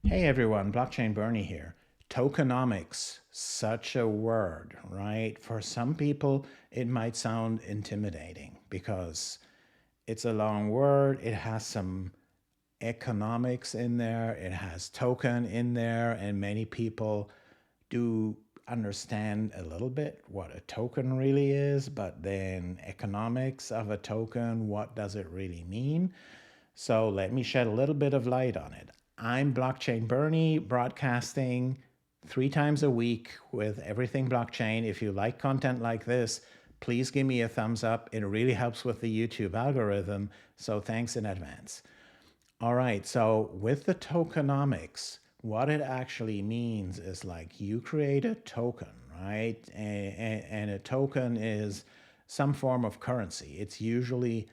Hey everyone, Blockchain Bernie here. Tokenomics, such a word, right? For some people, it might sound intimidating because it's a long word. It has some economics in there, it has token in there, and many people do understand a little bit what a token really is, but then economics of a token, what does it really mean? So let me shed a little bit of light on it. I'm Blockchain Bernie, broadcasting 3 times a week with everything blockchain. If you like content like this, please give me a thumbs up. It really helps with the YouTube algorithm. So thanks in advance. All right, so with the tokenomics, what it actually means is like you create a token, right? And a token is some form of currency. It's usually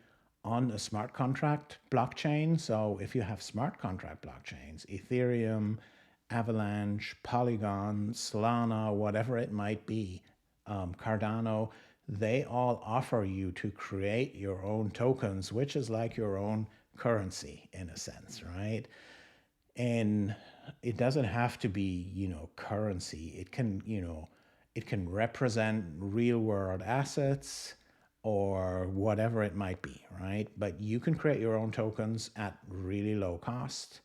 on a smart contract blockchain. So if you have smart contract blockchains, Ethereum, Avalanche, Polygon, Solana, whatever it might be, Cardano, they all offer you to create your own tokens, which is like your own currency in a sense, right? And it doesn't have to be, currency. It can, it can represent real world assets or whatever it might be, right? But you can create your own tokens at really low cost,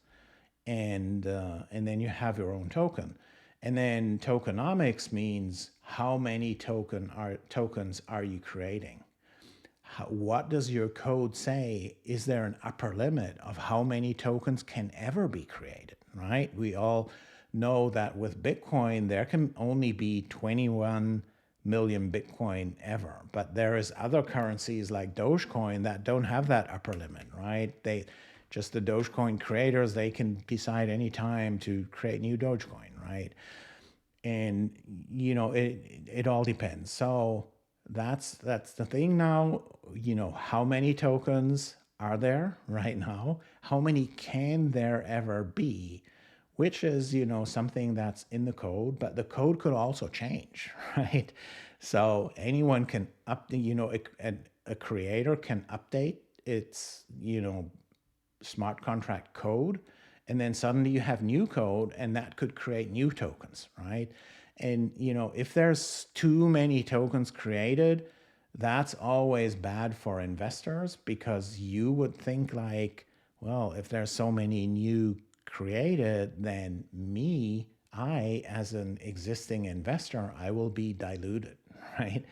and then you have your own token. And then tokenomics means how many tokens are you creating? What does your code say? Is there an upper limit of how many tokens can ever be created, right? We all know that with Bitcoin, there can only be 21 million Bitcoin ever, but there is other currencies like Dogecoin that don't have that upper limit, right? Just the Dogecoin creators, they can decide anytime to create new Dogecoin, right? And it all depends. So that's the thing now. How many tokens are there right now? How many can there ever be? Which is something that's in the code, but the code could also change, right? So anyone can a creator can update its smart contract code, and then suddenly you have new code, and that could create new tokens, right? And if there's too many tokens created, that's always bad for investors, because you would think like, well, if there's so many new created, then I as an existing investor, I will be diluted, right?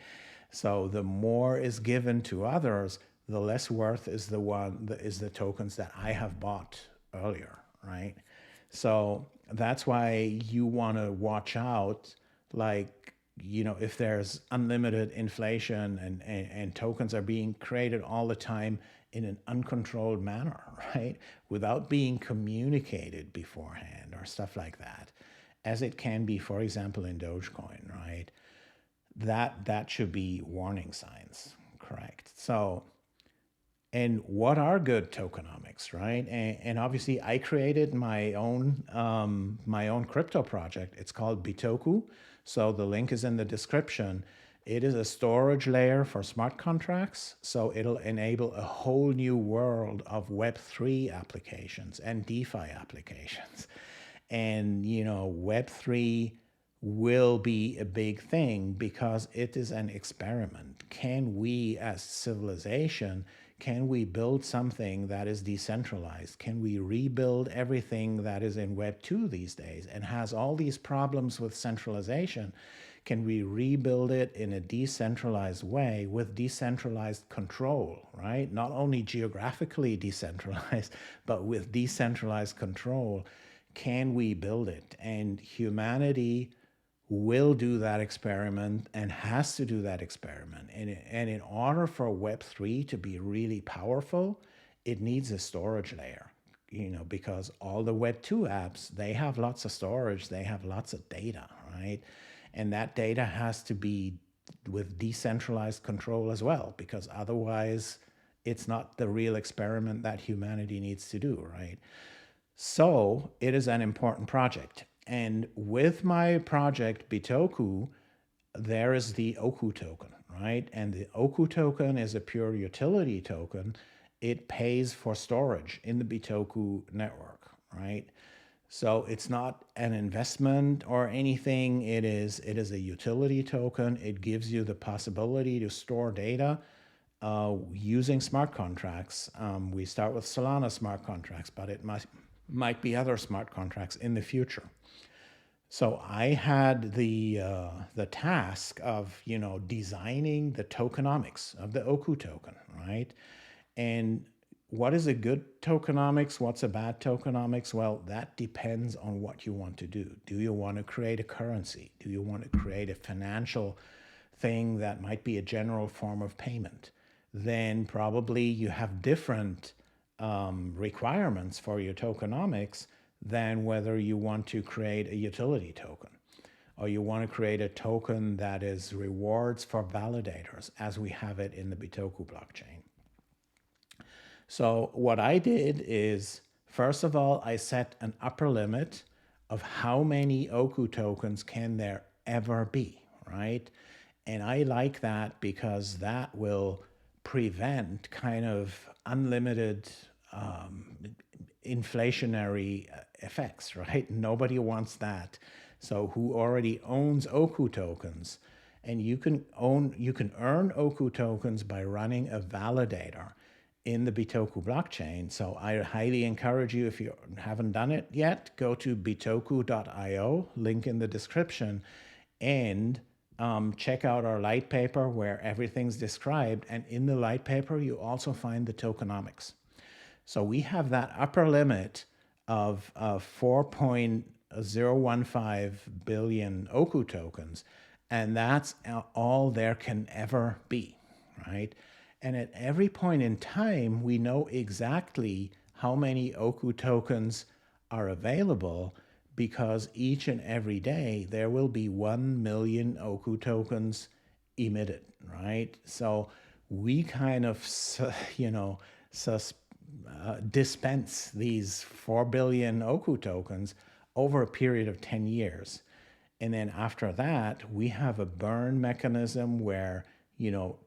So the more is given to others, the less worth is the tokens that I have bought earlier, right? So that's why you want to watch out, like, if there's unlimited inflation and tokens are being created all the time in an uncontrolled manner, right? Without being communicated beforehand or stuff like that, as it can be, for example, in Dogecoin, right? That should be warning signs, correct? So, and what are good tokenomics, right? And obviously, I created my own crypto project. It's called Bitoku, so the link is in the description. It is a storage layer for smart contracts, so it'll enable a whole new world of Web3 applications and DeFi applications. And Web3 will be a big thing because it is an experiment. Can we, as civilization, can we build something that is decentralized? Can we rebuild everything that is in Web 2 these days and has all these problems with centralization? Can we rebuild it in a decentralized way with decentralized control, right? Not only geographically decentralized, but with decentralized control. Can we build it? And humanity will do that experiment and has to do that experiment. And in order for Web3 to be really powerful, it needs a storage layer, because all the Web2 apps, they have lots of storage, they have lots of data, right? And that data has to be with decentralized control as well, because otherwise it's not the real experiment that humanity needs to do, right? So it is an important project. And with my project Bitoku, there is the Oku token, right? And the Oku token is a pure utility token. It pays for storage in the Bitoku network, right? So it's not an investment or anything. It is a utility token. It gives you the possibility to store data using smart contracts. We start with Solana smart contracts, but it might be other smart contracts in the future. So I had the task of designing the tokenomics of the Oku token, right? And what is a good tokenomics? What's a bad tokenomics? Well, that depends on what you want to do. Do you want to create a currency? Do you want to create a financial thing that might be a general form of payment? Then probably you have different requirements for your tokenomics than whether you want to create a utility token or you want to create a token that is rewards for validators as we have it in the Bitoku blockchain. So what I did is, first of all, I set an upper limit of how many Oku tokens can there ever be, right? And I like that because that will prevent kind of unlimited inflationary effects, right? Nobody wants that. So who already owns Oku tokens? And you can earn Oku tokens by running a validator in the Bitoku blockchain. So I highly encourage you, if you haven't done it yet, go to bitoku.io, link in the description, and check out our light paper where everything's described. And in the light paper, you also find the tokenomics. So we have that upper limit of 4.015 billion Oku tokens, and that's all there can ever be, right? And at every point in time, we know exactly how many Oku tokens are available because each and every day there will be 1 million Oku tokens emitted, right? So we kind of, dispense these 4 billion Oku tokens over a period of 10 years. And then after that, we have a burn mechanism where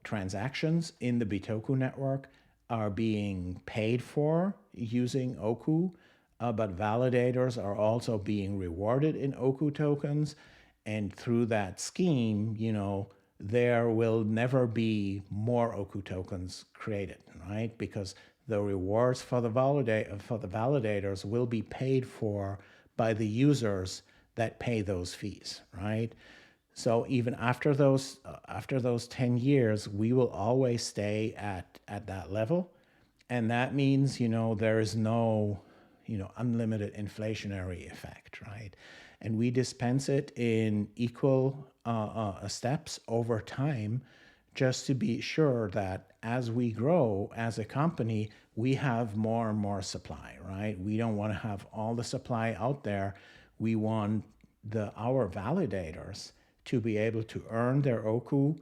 transactions in the Bitoku network are being paid for using Oku, but validators are also being rewarded in Oku tokens. And through that scheme, there will never be more Oku tokens created, right? Because the rewards for the validators will be paid for by the users that pay those fees, right? So even after those 10 years, we will always stay at that level. And that means, there is no, unlimited inflationary effect, right? And we dispense it in equal steps over time, just to be sure that as we grow as a company, we have more and more supply, right? We don't want to have all the supply out there. We want our validators to be able to earn their Oku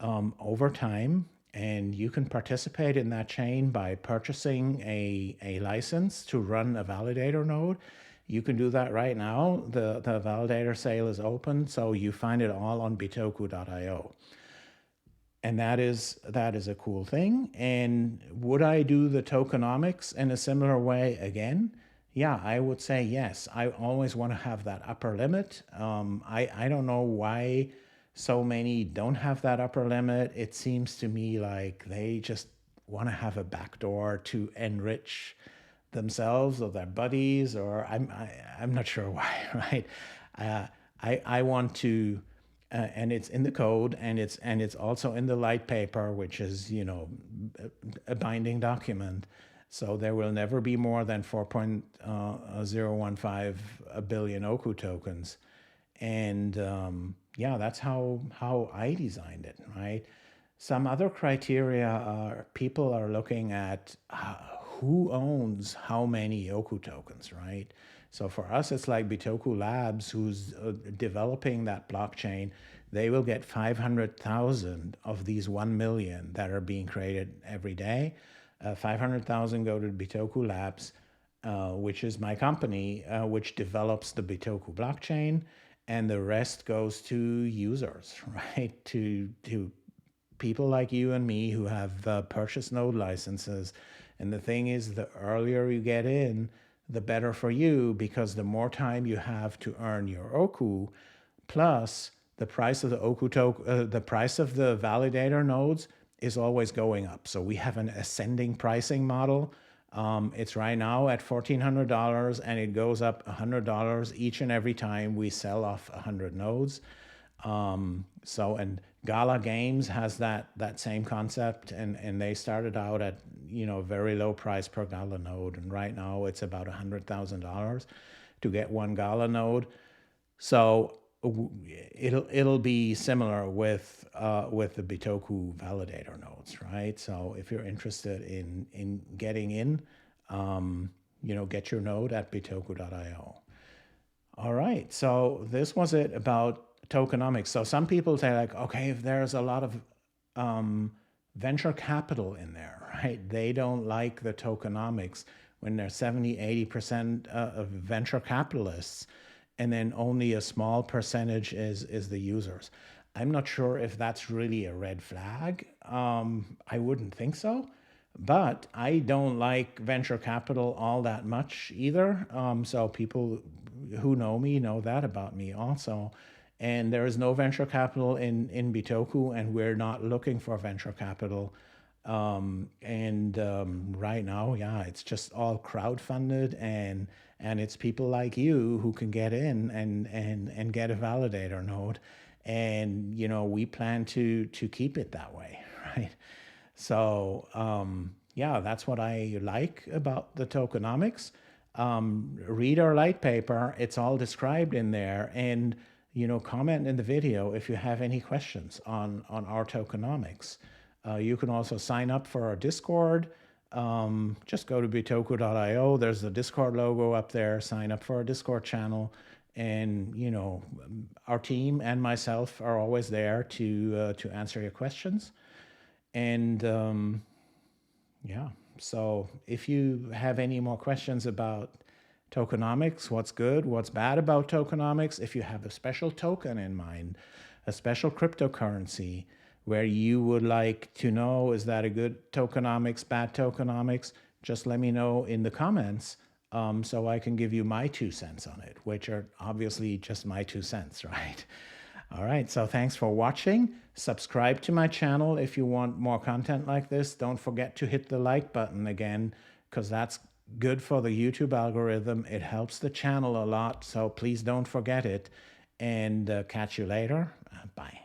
over time. And you can participate in that chain by purchasing a license to run a validator node. You can do that right now. The validator sale is open, so you find it all on bitoku.io. And that is a cool thing. And would I do the tokenomics in a similar way again? Yeah, I would say yes. I always want to have that upper limit. I don't know why so many don't have that upper limit. It seems to me like they just want to have a backdoor to enrich themselves or their buddies, or I'm not sure why, right? I want to, and it's in the code, and it's also in the light paper, which is a binding document. So there will never be more than 4.015 billion Oku tokens. And that's how I designed it, right? Some other criteria are people are looking at who owns how many Oku tokens, right? So for us, it's like Bitoku Labs, who's developing that blockchain. They will get 500,000 of these 1 million that are being created every day. 500,000 go to Bitoku Labs, which is my company, which develops the Bitoku blockchain, and the rest goes to users, right? To people like you and me who have purchased node licenses. And the thing is, the earlier you get in, the better for you, because the more time you have to earn your Oku, plus the price of the Oku token, the price of the validator nodes is always going up. So we have an ascending pricing model. It's right now at $1,400, and it goes up $100 each and every time we sell off 100 nodes. And Gala Games has that same concept, and they started out at very low price per Gala node, and right now it's about $100,000 to get one Gala node. So it'll be similar with the Bitoku validator nodes, right? So if you're interested in getting in, get your node at bitoku.io. All right, so this was it about tokenomics. So some people say like, okay, if there's a lot of venture capital in there, right? They don't like the tokenomics when there's 70-80% of venture capitalists, and then only a small percentage is the users. I'm not sure if that's really a red flag. I wouldn't think so, but I don't like venture capital all that much either. So people who know me know that about me also. And there is no venture capital in Bitoku, and we're not looking for venture capital. Right now, yeah, it's just all crowdfunded, and it's people like you who can get in and get a validator node. And, we plan to keep it that way, right? So, yeah, that's what I like about the tokenomics. Read our light paper. It's all described in there. And, comment in the video if you have any questions on our tokenomics. You can also sign up for our Discord. Just go to bitoku.io. There's the Discord logo up there. Sign up for our Discord channel. And, our team and myself are always there to answer your questions. And yeah, so if you have any more questions about tokenomics, what's good, what's bad about tokenomics, if you have a special token in mind, a special cryptocurrency where you would like to know, is that a good tokenomics, bad tokenomics, just let me know in the comments, so I can give you my 2 cents on it, which are obviously just my 2 cents, right? All right, so thanks for watching. Subscribe to my channel if you want more content like this. Don't forget to hit the like button again, because that's good for the YouTube algorithm. It helps the channel a lot, so please don't forget it. And catch you later. Bye.